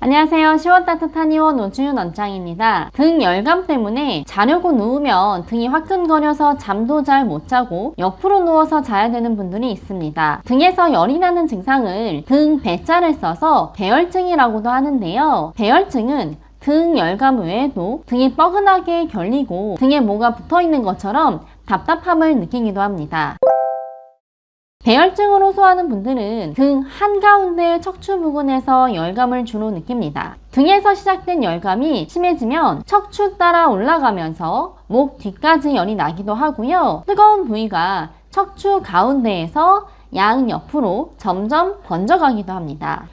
안녕하세요. 시원 따뜻한 이원 오주윤 원장입니다. 등 열감 때문에 자려고 누우면 등이 화끈거려서 잠도 잘 못 자고 옆으로 누워서 자야 되는 분들이 있습니다. 등에서 열이 나는 증상을 등 배자를 써서 배열증이라고도 하는데요. 배열증은 등 열감 외에도 등이 뻐근하게 결리고 등에 뭐가 붙어있는 것처럼 답답함을 느끼기도 합니다. 배열증을 호소하는 분들은 등 한가운데 척추 부근에서 열감을 주로 느낍니다. 등에서 시작된 열감이 심해지면 척추 따라 올라가면서 목 뒤까지 열이 나기도 하고요. 뜨거운 부위가 척추 가운데에서 양옆으로 점점 번져가기도 합니다.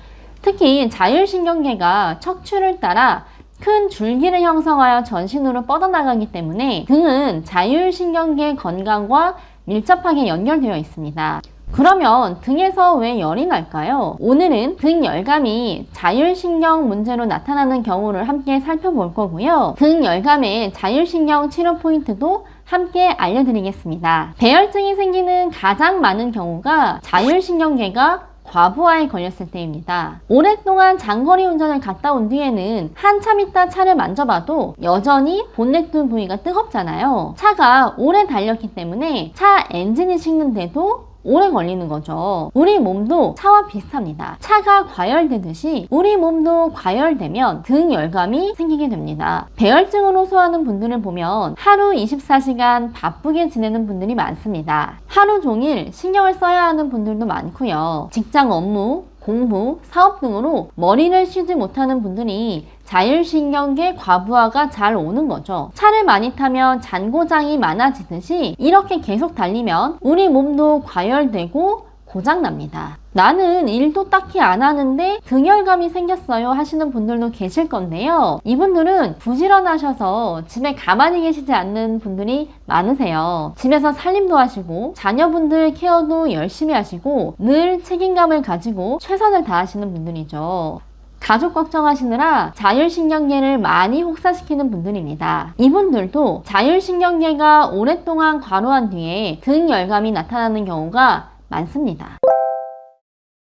특히 자율신경계가 척추를 따라 큰 줄기를 형성하여 전신으로 뻗어나가기 때문에 등은 자율신경계 건강과 밀접하게 연결되어 있습니다. 그러면 등에서 왜 열이 날까요? 오늘은 등 열감이 자율신경 문제로 나타나는 경우를 함께 살펴볼 거고요. 등 열감의 자율신경 치료 포인트도 함께 알려드리겠습니다. 배열증이 생기는 가장 많은 경우가 자율신경계가 과부하에 걸렸을 때입니다. 오랫동안 장거리 운전을 갔다 온 뒤에는 한참 있다 차를 만져봐도 여전히 본네트 부위가 뜨겁잖아요. 차가 오래 달렸기 때문에 차 엔진이 식는데도 오래 걸리는 거죠. 우리 몸도 차와 비슷합니다. 차가 과열되듯이 우리 몸도 과열되면 등 열감이 생기게 됩니다. 배열증을 호소하는 분들을 보면 하루 24시간 바쁘게 지내는 분들이 많습니다. 하루 종일 신경을 써야 하는 분들도 많고요. 직장 업무, 공부, 사업 등으로 머리를 쉬지 못하는 분들이 자율신경계 과부하가 잘 오는 거죠. 차를 많이 타면 잔고장이 많아지듯이 이렇게 계속 달리면 우리 몸도 과열되고 고장납니다. 나는 일도 딱히 안 하는데 등열감이 생겼어요 하시는 분들도 계실 건데요. 이분들은 부지런하셔서 집에 가만히 계시지 않는 분들이 많으세요. 집에서 살림도 하시고 자녀분들 케어도 열심히 하시고 늘 책임감을 가지고 최선을 다하시는 분들이죠. 가족 걱정하시느라 자율신경계를 많이 혹사시키는 분들입니다. 이분들도 자율신경계가 오랫동안 과로한 뒤에 등 열감이 나타나는 경우가 많습니다.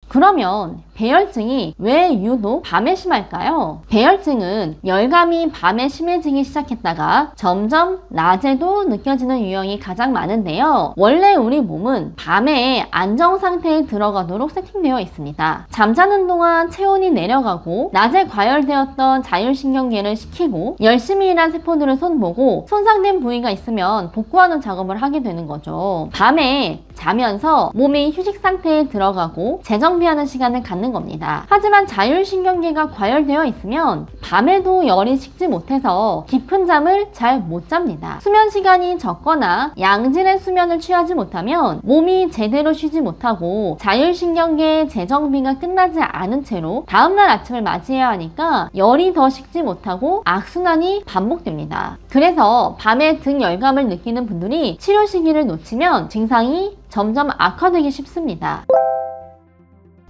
그러면 배열증이 왜 유독 밤에 심할까요? 배열증은 열감이 밤에 심해지기 시작했다가 점점 낮에도 느껴지는 유형이 가장 많은데요. 원래 우리 몸은 밤에 안정상태에 들어가도록 세팅되어 있습니다. 잠자는 동안 체온이 내려가고 낮에 과열되었던 자율신경계를 식히고 열심히 일한 세포들을 손보고 손상된 부위가 있으면 복구하는 작업을 하게 되는 거죠. 밤에 자면서 몸이 휴식 상태에 들어가고 재정비하는 시간을 갖는 겁니다. 하지만 자율신경계가 과열되어 있으면 밤에도 열이 식지 못해서 깊은 잠을 잘 못 잡니다. 수면 시간이 적거나 양질의 수면을 취하지 못하면 몸이 제대로 쉬지 못하고 자율신경계 재정비가 끝나지 않은 채로 다음날 아침을 맞이해야 하니까 열이 더 식지 못하고 악순환이 반복됩니다. 그래서 밤에 등 열감을 느끼는 분들이 치료 시기를 놓치면 증상이 점점 악화되기 쉽습니다.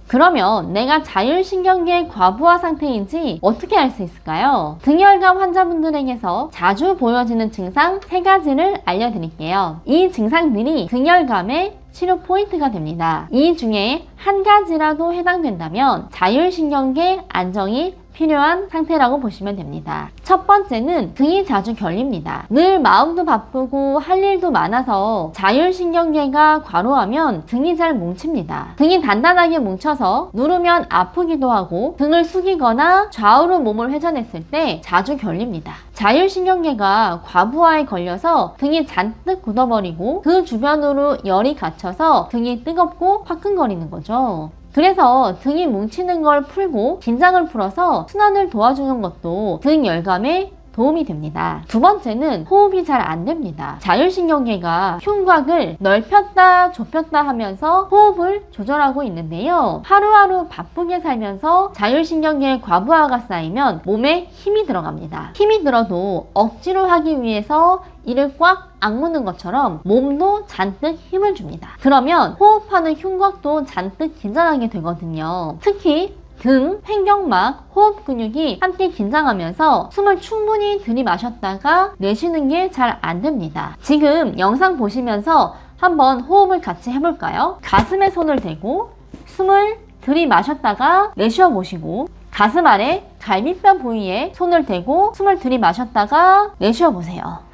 그러면 내가 자율신경계 과부하 상태인지 어떻게 알 수 있을까요? 등열감 환자분들에게서 자주 보여지는 증상 3가지를 알려드릴게요. 이 증상들이 등열감의 치료 포인트가 됩니다. 이 중에 한 가지라도 해당된다면 자율신경계 안정이 필요한 상태라고 보시면 됩니다. 첫 번째는 등이 자주 결립니다. 늘 마음도 바쁘고 할 일도 많아서 자율신경계가 과로하면 등이 잘 뭉칩니다. 등이 단단하게 뭉쳐서 누르면 아프기도 하고 등을 숙이거나 좌우로 몸을 회전했을 때 자주 결립니다. 자율신경계가 과부하에 걸려서 등이 잔뜩 굳어버리고 그 주변으로 열이 갇혀서 등이 뜨겁고 화끈거리는 거죠. 그래서 등이 뭉치는 걸 풀고 긴장을 풀어서 순환을 도와주는 것도 등 열감에 도움이 됩니다. 두 번째는 호흡이 잘 안 됩니다. 자율신경계가 흉곽을 넓혔다 좁혔다 하면서 호흡을 조절하고 있는데요. 하루하루 바쁘게 살면서 자율신경계의 과부하가 쌓이면 몸에 힘이 들어갑니다. 힘이 들어도 억지로 하기 위해서 이를 꽉 악무는 것처럼 몸도 잔뜩 힘을 줍니다. 그러면 호흡하는 흉곽도 잔뜩 긴장하게 되거든요. 특히 등, 횡격막, 호흡 근육이 함께 긴장하면서 숨을 충분히 들이마셨다가 내쉬는 게 잘 안 됩니다. 지금 영상 보시면서 한번 호흡을 같이 해볼까요? 가슴에 손을 대고 숨을 들이마셨다가 내쉬어 보시고 가슴 아래 갈비뼈 부위에 손을 대고 숨을 들이마셨다가 내쉬어보세요.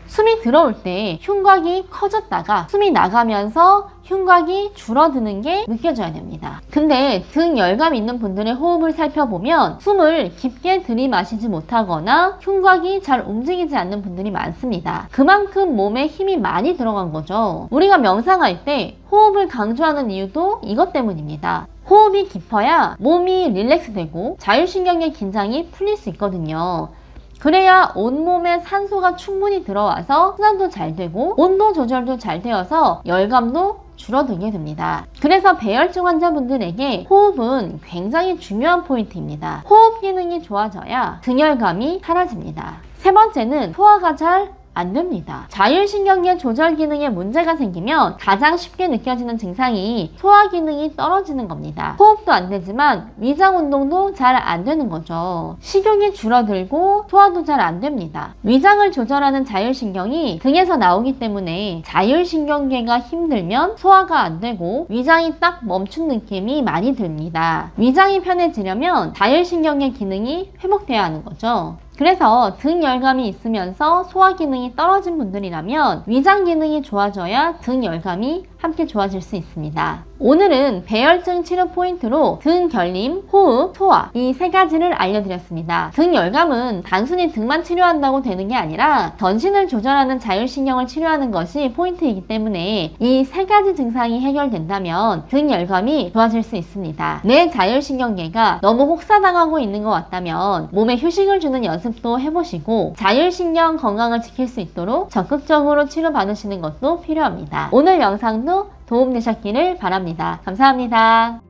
숨이 들어올 때 흉곽이 커졌다가 숨이 나가면서 흉곽이 줄어드는 게 느껴져야 됩니다. 근데 등 열감 있는 분들의 호흡을 살펴보면 숨을 깊게 들이마시지 못하거나 흉곽이 잘 움직이지 않는 분들이 많습니다. 그만큼 몸에 힘이 많이 들어간 거죠. 우리가 명상할 때 호흡을 강조하는 이유도 이것 때문입니다. 호흡이 깊어야 몸이 릴렉스되고 자율신경의 긴장이 풀릴 수 있거든요. 그래야 온몸에 산소가 충분히 들어와서 순환도 잘 되고 온도 조절도 잘 되어서 열감도 줄어들게 됩니다. 그래서 배열증 환자분들에게 호흡은 굉장히 중요한 포인트입니다. 호흡 기능이 좋아져야 등열감이 사라집니다. 세 번째는 소화가 잘 안 됩니다. 자율신경계 조절 기능에 문제가 생기면 가장 쉽게 느껴지는 증상이 소화 기능이 떨어지는 겁니다. 호흡도 안 되지만 위장 운동도 잘 안 되는 거죠. 식욕이 줄어들고 소화도 잘 안 됩니다. 위장을 조절하는 자율신경이 등에서 나오기 때문에 자율신경계가 힘들면 소화가 안 되고 위장이 딱 멈춘 느낌이 많이 듭니다. 위장이 편해지려면 자율신경계 기능이 회복돼야 하는 거죠. 그래서 등 열감이 있으면서 소화 기능이 떨어진 분들이라면 위장 기능이 좋아져야 등 열감이 함께 좋아질 수 있습니다. 오늘은 배열증 치료 포인트로 등 결림, 호흡, 소화 이 세 가지를 알려드렸습니다. 등 열감은 단순히 등만 치료한다고 되는 게 아니라 전신을 조절하는 자율신경을 치료하는 것이 포인트이기 때문에 이 세 가지 증상이 해결된다면 등 열감이 좋아질 수 있습니다. 내 자율신경계가 너무 혹사당하고 있는 것 같다면 몸에 휴식을 주는 연습도 해보시고 자율신경 건강을 지킬 수 있도록 적극적으로 치료받으시는 것도 필요합니다. 오늘 영상도 도움되셨기를 바랍니다. 감사합니다.